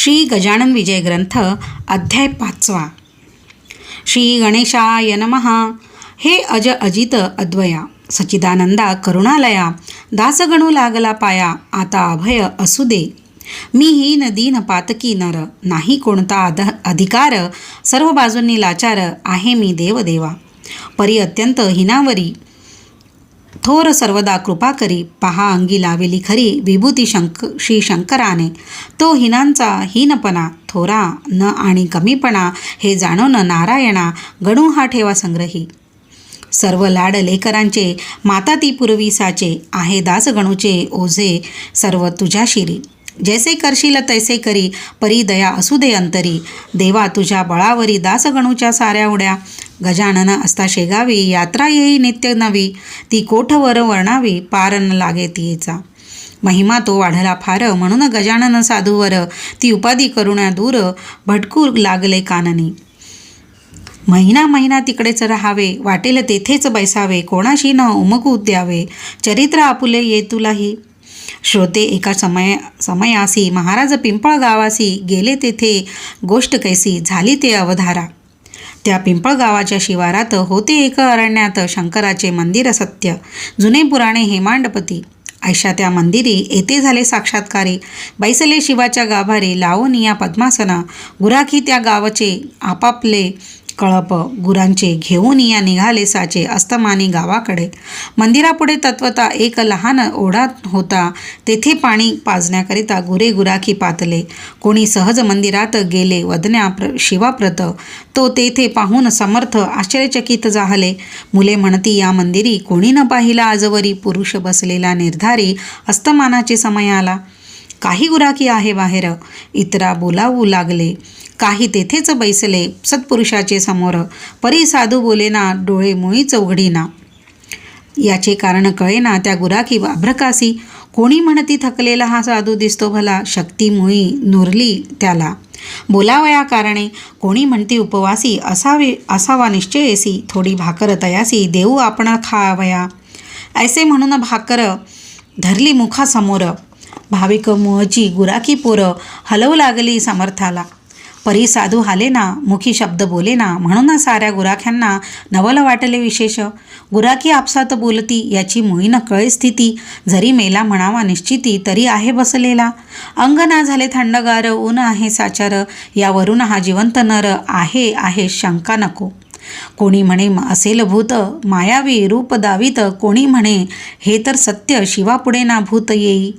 श्री गजानन विजय ग्रंथ अध्याय 5. श्री गणेशाय नमः. हे अज अजित अद्वया सच्चिदानंदा करुणालया, दासगणू लागला पाया, आता अभय असू दे. मी हीन दीन पातकी नर, नाही कोणता अधिकार, सर्व बाजूंनी लाचार, आहे मी देवदेवा. परी अत्यंत हिनावरी, थोर सर्वदा कृपा करी, पहा अंगी लावेली खरी, विभूती श्री शंकराने. तो हिनांचा हीनपणा, थोरा न आणि कमीपणा, हे जाणून नारायणा, गणू हा ठेवा संग्रही. सर्व लाड लेकरांचे, माता ती पूर्वी साचे, आहे दास गणूचे ओझे सर्व तुझ्या शिरी. जैसे करशील तैसे करी, परी दया असू दे अंतरी. देवा तुझ्या बळावरी, दास गणूच्या साऱ्या उड्या. गजानन असता शेगावी, यात्रा येई नित्य नवी. ती कोठवर वर्णावी, पार न लागे तिचा. महिमा तो वाढला फार, म्हणून गजानन साधूवर, ती उपाधी करुण्या दूर, भटकू लागले काननी. महिना तिकडेच राहावे, वाटेल तेथेच बैसावे, कोणाशी न उमगू द्यावे, चरित्र आपुले ये तुलाही. श्रोते एका समयासी, महाराज पिंपळ गावासी, गेले तेथे गोष्ट कैसी, झाली ते अवधारा. त्या पिंपळ गावाच्या शिवारात होते एक अरण्यात, शंकराचे मंदिर सत्य, जुने पुराणे हेमांडपती. ऐशा त्या मंदिरी येथे झाले साक्षात्कारी, बैसले शिवाच्या गाभारी, लावून या पद्मासना. गुराखी त्या गावाचे आपापले कळप, गुरांचे घेऊन या निघाले साचे, अस्तमानी गावाकडे. मंदिरापुढे तत्वता एक लहान ओढा होता, तेथे पाणी पाजण्याकरिता गुरे गुराखी पातले. कोणी सहज मंदिरात गेले वदन्या शिवाप्रत, तो तेथे पाहून समर्थ आश्चर्यचकित झाले. मुले म्हणती या मंदिरी, कोणी न पाहिला आजवरी, पुरुष बसलेला निर्धारी, अस्तमानाचे समय आला. काही गुराखी आहे बाहेर, इतरा बोलावू लागले, काही तेथेच बैसले सत्पुरुषाचे समोर. परी साधू बोलेना, डोळे मुळीच उघडीना. याचे कारण कळेना त्या गुराखी अभ्रकासी. कोणी म्हणती थकलेला हा साधू दिसतो भला, शक्ती मुळी नुरली त्याला. बोलावया कारणे, कोणी म्हणती उपवासी, असावा निश्चयेसी, थोडी भाकर तयासी, देऊ आपण खावया. ऐसे म्हणून भाकर धरली मुखासमोर. भाविक मुळची गुराखी पोर, हलवू लागली समर्थाला. परी साधू हालेना, मुखी शब्द बोलेना, म्हणून साऱ्या गुराख्यांना नवल वाटले विशेष. गुराखी आपसात बोलती, याची मुळी न कळे स्थिती. जरी मेला म्हणावा निश्चिती, तरी आहे बसलेला. अंग ना झाले थंडगार, ऊन आहे साचार, यावरून हा जिवंत नर आहे शंका नको. कोणी म्हणे असेल भूत, मायावी रूप दावीत, कोणी म्हणे हे तर सत्य, शिवापुढे ना भूत येई.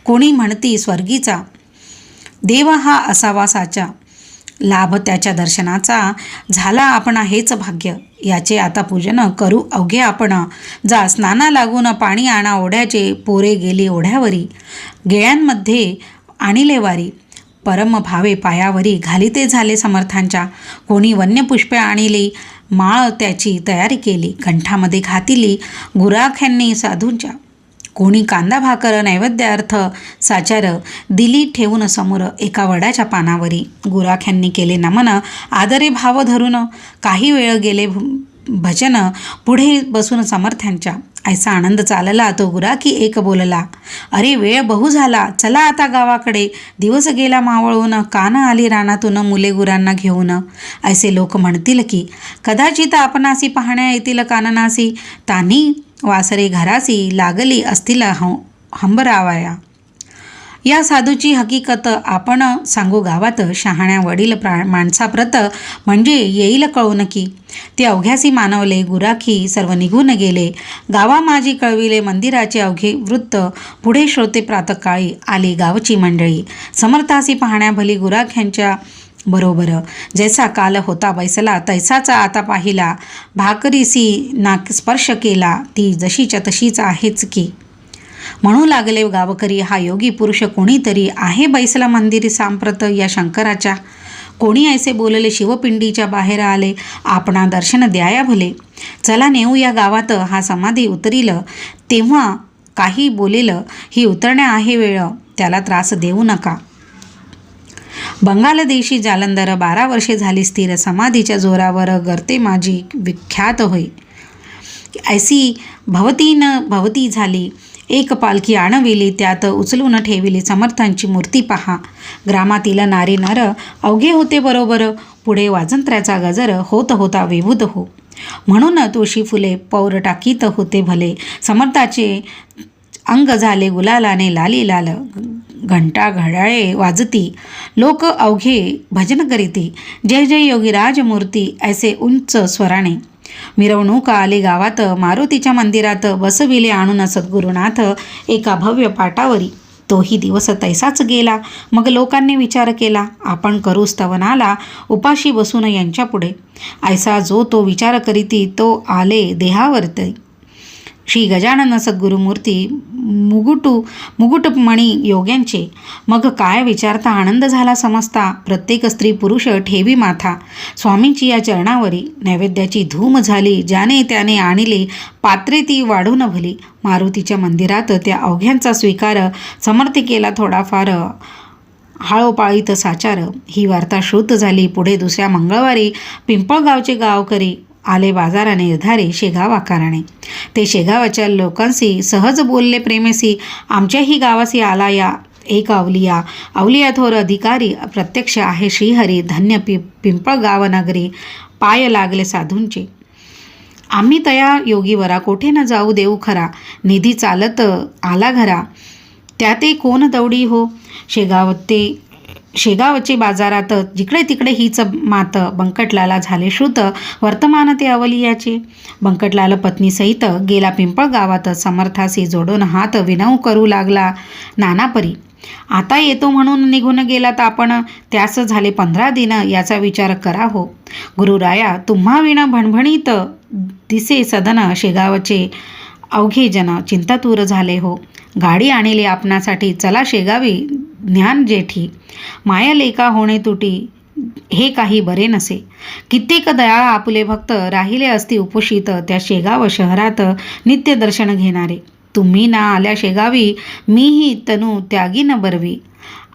कोणी म्हणती स्वर्गीचा, देव हा असावा साचा, लाभ त्याच्या दर्शनाचा, झाला आपण हेच भाग्य. याचे आता पूजन करू अवघे आपण. जा स्नाना लागून पाणी आणा ओढ्याचे, पोरे गेली ओढ्यावरी, गेळ्यांमध्ये आणिले वारी. परम भावे पायावरी, घालिते झाले समर्थांच्या. कोणी वन्यपुष्पे आणिली, माळ त्याची तयारी केली, कंठामध्ये घातिली गुराख्यांनी साधूंच्या. कोणी कांदा भाकर नैवेद्यार्थ साचार, दिली ठेवून समोर एका वडाच्या पानावरी. गुराख्यांनी केले नमन, आदरे भाव धरून, काही वेळ गेले भजन, पुढे बसून समर्थांच्या. ऐसा आनंद चालला तो गुराखी एक बोलला, अरे वेळ बहु झाला, चला आता गावाकडे. दिवस गेला मावळून, कान आली रानातून मुले गुरांना घेऊन. ऐसे लोक म्हणतील की, कदाचित आपणासी पाहण्या येतील काननासी, तानी वासरे घरासी, लागली असतील हंबरावया. या साधूची हकीकत आपण सांगू गावात, शहाण्या वडील माणसाप्रत, म्हणजे येईल कळून की. ते अवघ्यासी मानवले, गुराखी सर्व निघून गेले. गावा माझी कळविले मंदिराचे अवघे वृत्त, पुढे श्रोते प्रातकाळी आली गावची मंडळी. समर्थासी पाहण्या भली गुराख्यांच्या बरोबर, जैसा काल होता बैसला, तैसाचा आता पाहिला. भाकरीसी ना स्पर्श केला, ती जशीच्या तशीच आहेच की. म्हणू लागले गावकरी, हा योगी पुरुष कोणीतरी आहे बैसला मंदिरी सांप्रत या शंकराच्या. कोणी ऐसे बोलले, शिवपिंडीच्या बाहेर आले, आपणा दर्शन द्याया भले. चला नेऊ या गावात, हा समाधी उतरील तेव्हा काही बोलेल, ही उतरण्या आहे वेळ, त्याला त्रास देऊ नका. बंगाल देशी जालंधर, 12 वर्षे झाली स्थिर, समाधीच्या जोरावर गर्ते माझी विख्यात होई. ऐसी भवती झाली, एक पालखी आणविली, त्यात उचलून ठेविली समर्थांची मूर्ती पहा. ग्रामातील नारी नर अवघे होते बरोबर, पुढे वाजंत्र्याचा गजर होत होता विभूत हो. म्हणून तुळशी फुले पौर टाकीत होते भले, समर्थाचे अंग झाले गुलालाने लाली लाल. घंटा घड्याळे वाजती, लोक अवघे भजन करीती, जय जय योगीराज मूर्ती ऐसे उंच स्वराने. मिरवणूक आली गावात, मारुतीच्या मंदिरात बसविले आणून सद्गुरुनाथ एका भव्य पाटावरी. तोही दिवस तैसाच गेला. मग लोकांनी विचार केला, आपण करू स्तवनाला उपाशी बसून यांच्यापुढे. ऐसा जो तो विचार करीती, तो आले देहावरती. श्री गजानन सद्गुरुमूर्ती मुकुटमणी योग्यांचे. मग काय विचारता आनंद झाला समजता, प्रत्येक स्त्री पुरुष ठेवी माथा स्वामींची या चरणावरी. नैवेद्याची धूम झाली, ज्याने त्याने आणली पात्रे ती वाढून भली. मारुतीच्या मंदिरात त्या अवघ्यांचा स्वीकार, समर्थी केला थोडाफार हाळोपाळीत साचार. ही वार्ता श्रुत झाली. पुढे दुसऱ्या मंगळवारी पिंपळगावचे गावकरी आले बाजाराने निर्धारी शेगाव आकाराने. ते शेगावाच्या लोकांशी सहज बोलले प्रेमेसी, आमच्याही गावासी आला या एक अवलिया. अवलिया थोर अधिकारी, प्रत्यक्ष आहे श्रीहरी. धन्य पिंपळगाव नगरी, पाय लागले साधूंचे. आम्ही तया योगीवरा, कोठे न जाऊ देऊ खरा. निधी चालत आला घरा, त्याते कोण दौडी हो. शेगावचे बाजारात जिकडे तिकडे हीच मात. बंकटलाला झाले श्रुत वर्तमान ते अवलियाचे. बंकटलाल पत्नीसहित गेला पिंपळगावात, समर्थासी जोडून हात विनव करू लागला नानापरी. आता येतो म्हणून निघून गेलात आपण, त्यास झाले 15 दिन, याचा विचार करा हो. गुरुराया तुम्हा विण भणभणीत दिसे सदन, शेगावचे अवघे जन चिंतातूर झाले हो. गाडी आणली आपणासाठी, चला शेगावी ज्ञान जेठी. माया लेका होणे तुटी, हे काही बरे नसे. कित्येक दयाळ आपुले भक्त राहिले असती उपोषित, त्या शेगाव शहरात नित्य दर्शन घेणारे. तुम्ही ना आल्या शेगावी, मीही तनु त्यागी न बरवी.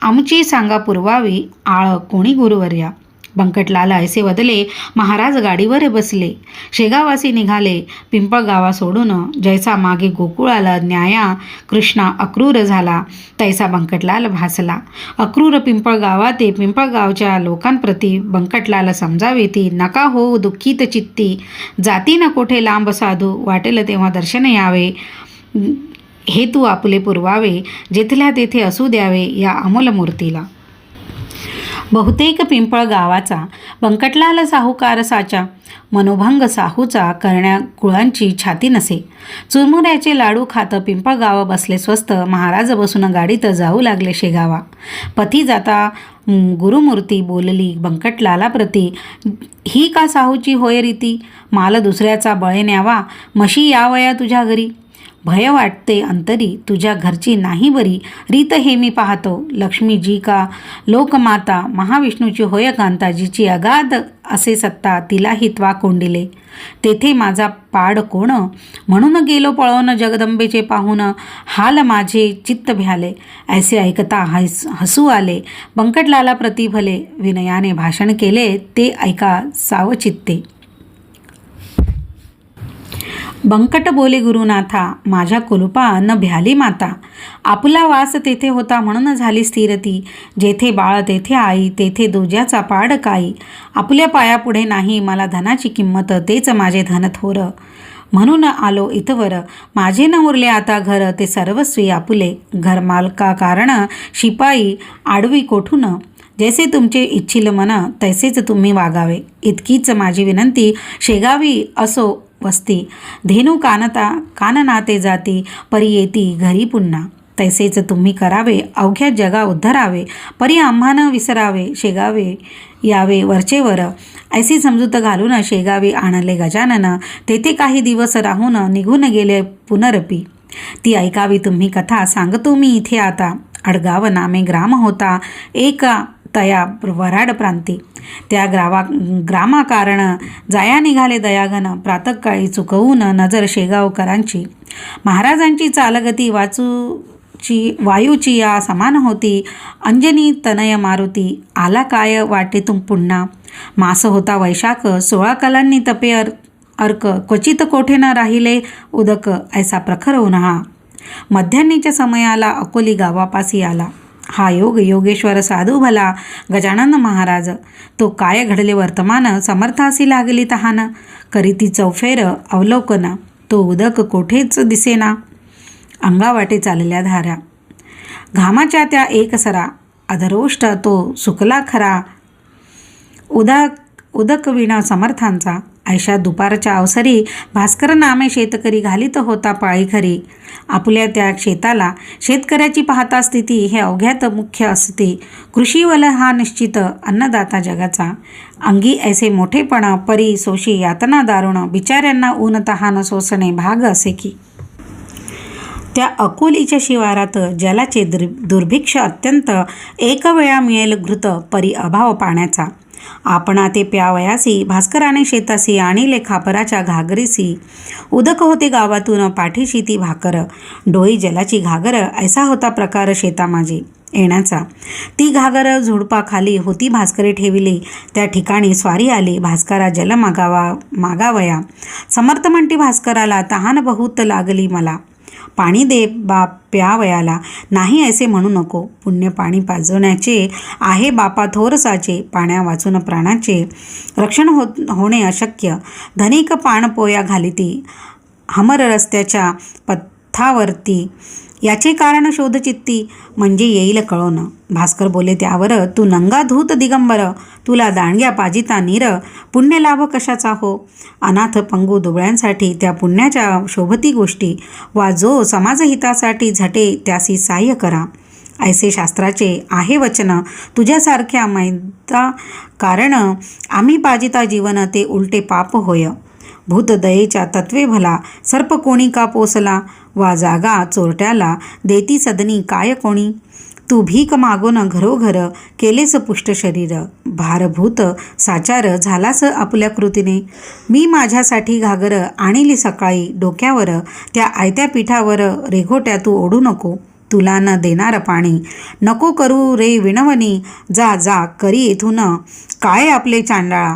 आमची सांगा पुरवावी, आळ कोणी गुरुवर्या. बंकटलाल ऐसे बदले, महाराज गाडीवर बसले. शेगावासी निघाले पिंपळगावा सोडून. जैसा मागे गोकुळाला न्याया कृष्णा अक्रूर झाला, तैसा बंकटलाल भासला. अक्रूर पिंपळगावा ते पिंपळगावच्या लोकांप्रती बंकटलाल समजावेती. नका हो दुःखित चित्ती, जाती न कोठे लांब साधू. वाटेल तेव्हा दर्शन यावे, हेतू आपले पुरवावे. जेथल्या तेथे असू द्यावे या अमोल मूर्तीला. बहुतेक पिंपळ गावाचा बंकटलाल साहुकार साचा, मनोभंग साहूचा करण्या कुळांची छाती नसे. चुरमुऱ्याचे लाडू खात पिंपळगाव बसले स्वस्थ. महाराज बसून गाडीत जाऊ लागले शेगावा. पती जाता गुरुमूर्ती बोलली बंकटलालाप्रती, ही का साहूची होय रीती. माल दुसऱ्याचा बळे न्यावा, म्हशी यावया तुझ्या घरी. भय वाटते अंतरी, तुझ्या घरची नाही बरी. रीत हे मी पाहतो, लक्ष्मीजी का लोकमाता. महाविष्णूची होय कांता, जिची अगाध असे सत्ता. तिलाही त्वा कोंडिले, तेथे माझा पाड कोण. म्हणून गेलो पळवून जगदंबेचे पाहून. हाल माझे चित्त भ्याले, ऐसे ऐकता हसू आले. बंकटलाला प्रति भले, विनयाने भाषण केले ते ऐका सावचित्ते. बंकट बोले गुरुनाथा, माझ्या कुलुपा न भ्याली माता. आपला वास तेथे होता म्हणून झाली स्थिरती. जेथे बाळ तेथे आई, तेथे दुजाचा पाड काही. आपल्या पायापुढे नाही मला धनाची किंमत, तेच माझे धन थोर. म्हणून आलो इथवर, माझे न उरले आता घर. ते सर्वस्वी आपुले, घरमालका कारण शिपाई आडवी कोठून. जैसे तुमचे इच्छिल मन, तैसेच तुम्ही वागावे. इतकीच माझी विनंती, शेगावी असो वस्ती. धेनू काननाते जाती, परी येती घरी पुन्हा. तैसेच तुम्ही करावे, अवघ्या जगा उद्धरावे. परी आम्हा न विसरावे, शेगावे यावे वरचेवर. ऐसी समजूत घालून शेगावी आणले गजानन. तेथे काही दिवस राहून निघून गेले पुनरपी. ती ऐकावी तुम्ही कथा, सांगतो मी इथे आता. अडगाव नामे ग्राम होता एका तया वराड प्रांती. त्या ग्रामाकारण जाया निघाले दयाघन. प्रातःकाळी चुकवून नजर शेगावकरांची. महाराजांची चालगती वायूची या समान होती. अंजनी तनय मारुती, आला काय वाटेतून पुन्हा. मास होता वैशाख, 16 कलांनी तपे अर्क. क्वचित कोठे न राहिले उदक, ऐसा प्रखर उन्हाळा. मध्यान्हीच्या समयाला अकोली गावापासी आला. हा योग योगेश्वर साधू भला गजानन महाराज, तो काय घडले वर्तमान, समर्थासी लागली तहान, करीती चौफेर अवलोकन, तो उदक कोठेच दिसेना, अंगावाटे चालल्या धारा, घामाच्या त्या एकसरा, अधरोष्ट तो सुकला खरा, उदक विना समर्थांचा, ऐशा दुपारच्या अवसरी भास्कर नामे शेतकरी घालीत होता पाळी खरी, आपल्या त्या शेताला शेतकऱ्याची पाहता स्थिती हे अवघ्यात मुख्य असते, कृषीवल हा निश्चित अन्नदाता जगाचा, अंगी ऐसे मोठेपण परी सोशी यातना दारुण, बिचाऱ्यांना ऊन तहान सोसणे भाग असे की. त्या अकोलीच्या शिवारात जलाचे दुर्भिक्ष अत्यंत, एक वेळा मिळेल घृत परी अभाव पाण्याचा, आपणा ते प्यावयासी भास्कराने शेतासी आणिले खापराच्या घागरीसी, उदक होते गावातून पाठीशी ती भाकर, डोई जलाची घागर, ऐसा होता प्रकार शेता माझी येण्याचा, ती घागर झुडपाखाली होती भास्करे ठेविली, त्या ठिकाणी स्वारी आली भास्करा जल मागावया, समर्थ म्हणती भास्कराला तहान बहुत लागली मला, पाणी दे बाप प्यावयाला, नाही ऐसे म्हणू नको, पुण्य पाणी पाजवण्याचे आहे बापा थोरसाचे, पाण्या वाचून प्राणाचे रक्षण होणे अशक्य, धनिक पाण पोया घालिती हमर रस्त्याच्या पथावरती, याचे कारण शोध चित्ती, म्हणजे येईल कळोन. भास्कर बोले त्यावर, तू नंगा धूत दिगंबर, तुला दांडग्या पाजिता नीर, पुण्य लाभ कशाचा हो, अनाथ पंगू दुबळ्यांसाठी त्या पुण्याच्या शोभती गोष्टी, वा जो समाजहितासाठी झटे त्यासी सहाय्य करा, ऐसे शास्त्राचे आहे वचन, तुझ्यासारख्या मैदा कारण आम्ही पाजिता जीवन ते उलटे पाप होय, भूतदयेच्या तत्वे भला, सर्प कोणी का पोसला, वा जागा चोरट्याला देती सदनी काय कोणी, तू भीक मागून घरोघर केलेस पुष्ट शरीर, भारभूत साचार झालास आपल्या कृतीने, मी माझ्यासाठी घागर आणली सकाळी डोक्यावर, त्या आयत्या पिठावर रेघोट्या तू ओढू नको, तुला न देणार पाणी, नको करू रे विणवणी, जा जा करी येथून काय आपले चांडाळा,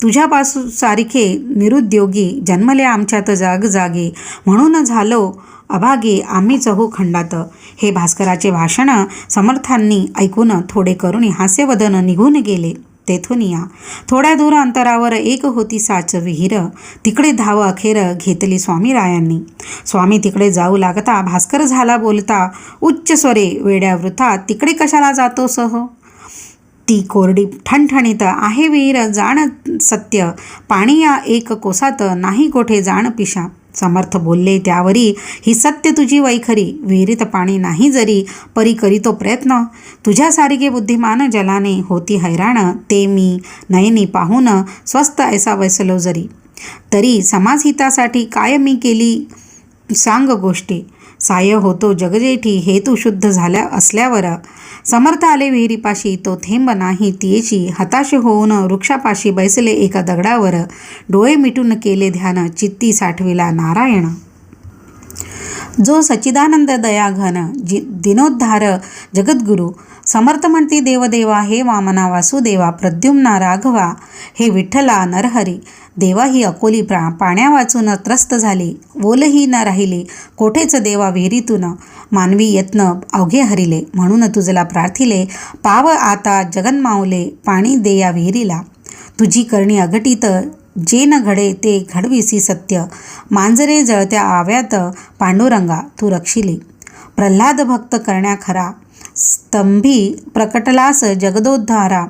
तुझ्यापासून सारखे निरुद्योगी जन्मले आमच्यात जागजागी, म्हणून झालो अभागी आम्ही चहू खंडात. हे भास्कराचे भाषण समर्थांनी ऐकून थोडे करून हास्यवदन निघून गेले. तेथून या थोड्या दूर अंतरावर एक होती साच विहीर, तिकडे धाव अखेर घेतली स्वामीरायांनी. स्वामी तिकडे जाऊ लागता भास्कर झाला बोलता उच्च स्वरे, वेड्या वृथा तिकडे कशाला जातो सह, ती कोरडी ठणठणीत आहे विहीर जाण सत्य, पाणी या एक कोसात नाही कोठे जाण पिशा. समर्थ बोलले त्यावरी, ही सत्य तुझी वैखरी, विहिरीत पाणी नाही जरी परी करीतो प्रयत्न, तुझ्यासारखे बुद्धिमान जलाने होती हैराण, ते मी नयनी पाहून स्वस्त ऐसा वैसलो जरी, तरी समाजहितासाठी काय मी केली सांग गोष्टी, साय होतो जगजेठी हेतू शुद्ध झाल्या असल्यावर. समर्थ आले विहिरीपाशी, तो थेंब नाही तियेची, हताश होऊन वृक्षापाशी बैसले एका दगडावर, डोळे मिटून केले ध्यान, चित्ती साठविला नारायण. जो सच्चिदानंद दयाघन दिनोद्धार जगद्गुरु, समर्थ म्हणते देवदेवा, हे वामना वासुदेवा, प्रद्युम्ना राघवा, हे विठ्ठला नरहरी. देवा ही अकोली पाण्या वाचून त्रस्त झाली, ओलही न राहिली कोठेच देवा विहिरीतून, मानवी यत्न अवघे हरिले, म्हणून तुझला प्रार्थिले, पाव आता जगन्माऊले, पाणी दे या विहिरीला. तुझी करणी अघटित जे न घडे ते घडविसी सत्य, मांजरे जळत्या आव्यात पांडुरंगा तू रक्षिली. प्रल्हाद भक्त करण्या खरा, स्तंभी प्रकटलास जगदोद्धारा,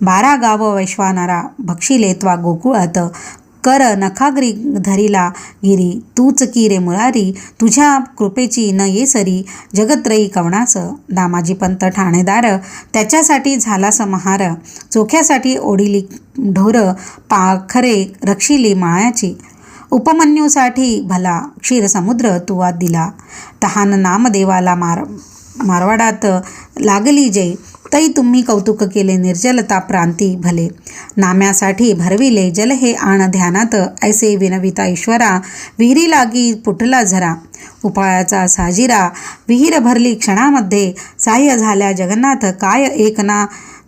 12 गाव वैश्वानरा, भक्षिले त्वा गोकुळात, कर नखाग्री धरिला गिरी, तूच की रे मुरारी, तुझ्या कृपेची न ये सरी, जगत्रयी कवणास. दामाजी पंत ठाणेदार, त्याच्यासाठी झालास महार, चोख्यासाठी ओढिली ढोर, पाखरे रक्षिली मायाची. उपमन्यूसाठी भला क्षीरसमुद्र तुवा दिला, तहान नामदेवाला मारवाडात लागली जय, तै तुम्ही कौतुक केले निर्जलता प्रांती भले. नाम्यासाठी भरविले जल हे आण ध्यानात, ऐसे विनविता ईश्वरा, विहिरी लागी फुटला झरा. उपायाचा साजिरा विहीर भरली क्षणामध्ये, साह्य झाल्या जगन्नाथ, काय एक ना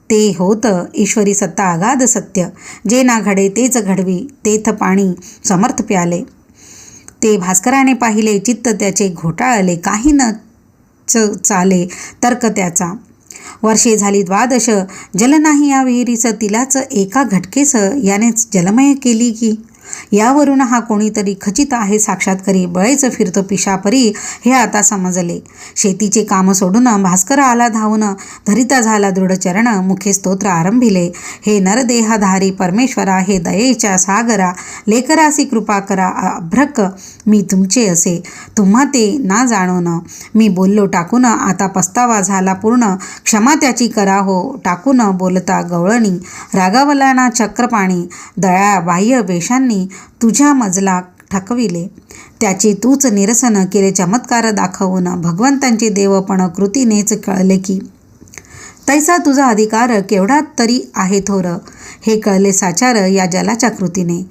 ते होत ईश्वरी सत्ता अगाध सत्य. जे ना घडे तेच घडवी, तेथ पाणी समर्थ प्याले. ते भास्कराने पाहिले, चित्त त्याचे घोटाळले, काही न चाले तर्क त्याचा. वर्षे झाली 12, जल नाही या विहिरीस, तिलाच एका घटकेस यानेच जलमय केली की. यावरून हा कोणीतरी खचित आहे साक्षात्कारी, बळेच फिरतो पिशापरी हे आता समजले. शेतीचे काम सोडून भास्कर आला धावून, धरिता झाला दृढचरण, मुखे स्तोत्र आरंभिले. हे नरदेहाधारी परमेश्वरा, हे दयेच्या सागरा, लेकरासी कृपा करा. अभ्रक मी तुमचे असे, तुम्हा ते ना जाणून. मी बोललो टाकून, आता पस्तावा झाला पूर्ण, क्षमा त्याची करा हो टाकून. बोलता गवळणी, रागावला ना चक्रपाणी, दया बाह्य वेशांनी तुझ्या मजला ठकविले. त्याचे तूच निरसन केले चमत्कार दाखवून, भगवंतांचे देवपण कृतीनेच कळले की. तैसा तुझा अधिकार केवढा तरी आहे थोर, हे कळले साचार या जलाच्या कृतीने.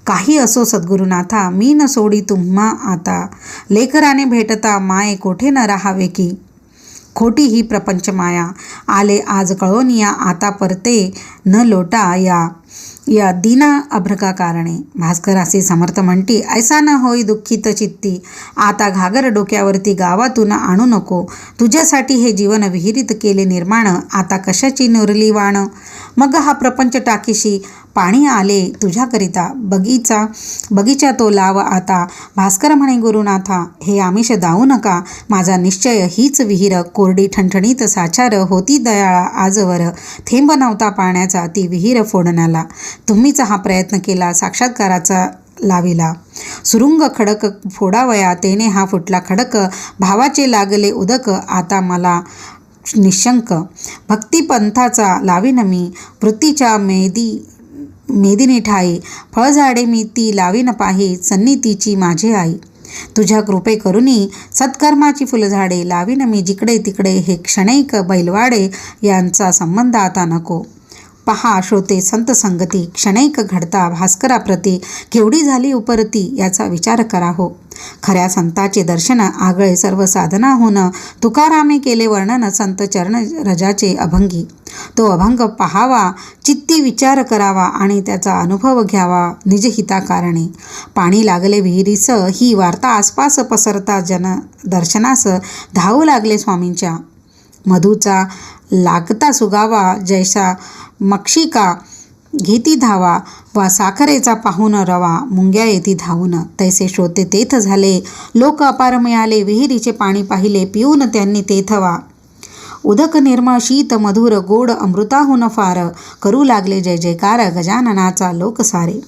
काही असो सद्गुरुनाथा, मी न सोडी तुम्हा आता, लेकराने भेटता माये कोठे न राहावे की. खोटी ही प्रपंच माया, आले आज कळोनिया, आता परते न लोटा या दीना अभ्रका कारणे. भास्करासी समर्थ म्हणती, ऐसा न होई दुःखित चित्ती, आता घागर डोक्यावरती गावातून आणू नको. तुझ्यासाठी हे जीवन विहिरीत केले निर्माण, आता कशाची नुरली वाण. मग हा प्रपंच टाकीशी पाणी आले तुझ्याकरिता, बगीचा तो लाव आता. भास्कर म्हणे गुरुनाथा, हे आमिष दावू नका, माझा निश्चय हीच विहीर. कोरडी ठणठणीत साचार होती दयाळा आजवर, थेंब नव्हता पाण्याचा ती विहीर फोडण्याला. तुम्हीच हा प्रयत्न केला साक्षात्काराचा लाविला. सुरुंग खडक फोडावया, तेने हा फुटला खडक. भावाचे लागले उदक, आता मला निशंक. भक्तिपंथाचा लावीन मी, वृत्तीच्या मेदिनी ठाई. फळझाडे मी ती लावीन पाही, सन्नितीची माझी आई. तुझ्या कृपे करुनी सत्कर्माची फुलझाडे, लावीन मी जिकडे तिकडे. हे क्षणैक बैलवाडे यांचा संबंध आता नको. पहा श्रोते संत संगती, क्षणैक घडता भास्कराप्रती केवढी झाली उपरती, याचा विचार करा हो. खऱ्या संताचे दर्शन आगळे सर्व साधनाहून, तुकारामे केले वर्णन संत चरण रजाचे अभंगी. तो अभंग पहावा, चित्ती विचार करावा आणि त्याचा अनुभव घ्यावा निजहिताकारणे. पाणी लागले विहिरीस ही वार्ता आसपास पसरता जन दर्शनास धावू लागले स्वामींच्या. मधूचा लागता सुगावा, जैसा मक्षिका घेती धावा, वा साखरेचा पाहून रवा, मुंग्या येती धावून. तैसे श्रोते तेथ झाले, लोक अपार मिळाले. विहिरीचे पाणी पाहिले, पिऊन त्यांनी तेथवा. उदक निर्मळ शीत मधुर गोड, अमृताहून फार. करू लागले जय जयकार, गजाननाचा लोक सारे.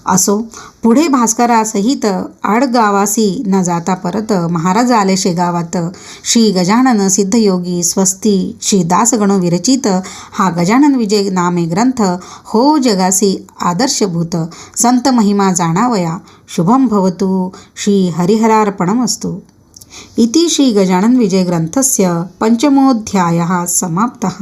असो पुढे भास्करासहित आडगावासी न जाता परत, महाराज आले शेगावात. श्री गजानन सिद्धयोगी स्वस्ती श्री दासगणो विरचित, हा गजानन विजय नामे ग्रंथ हो जगासी आदर्शभूत. संत महिमा जाणावया, शुभम भवतु. श्री हरिहरार्पणमस्तु. इति श्री गजानन विजय ग्रंथस्य 5मोऽध्यायः समाप्तः.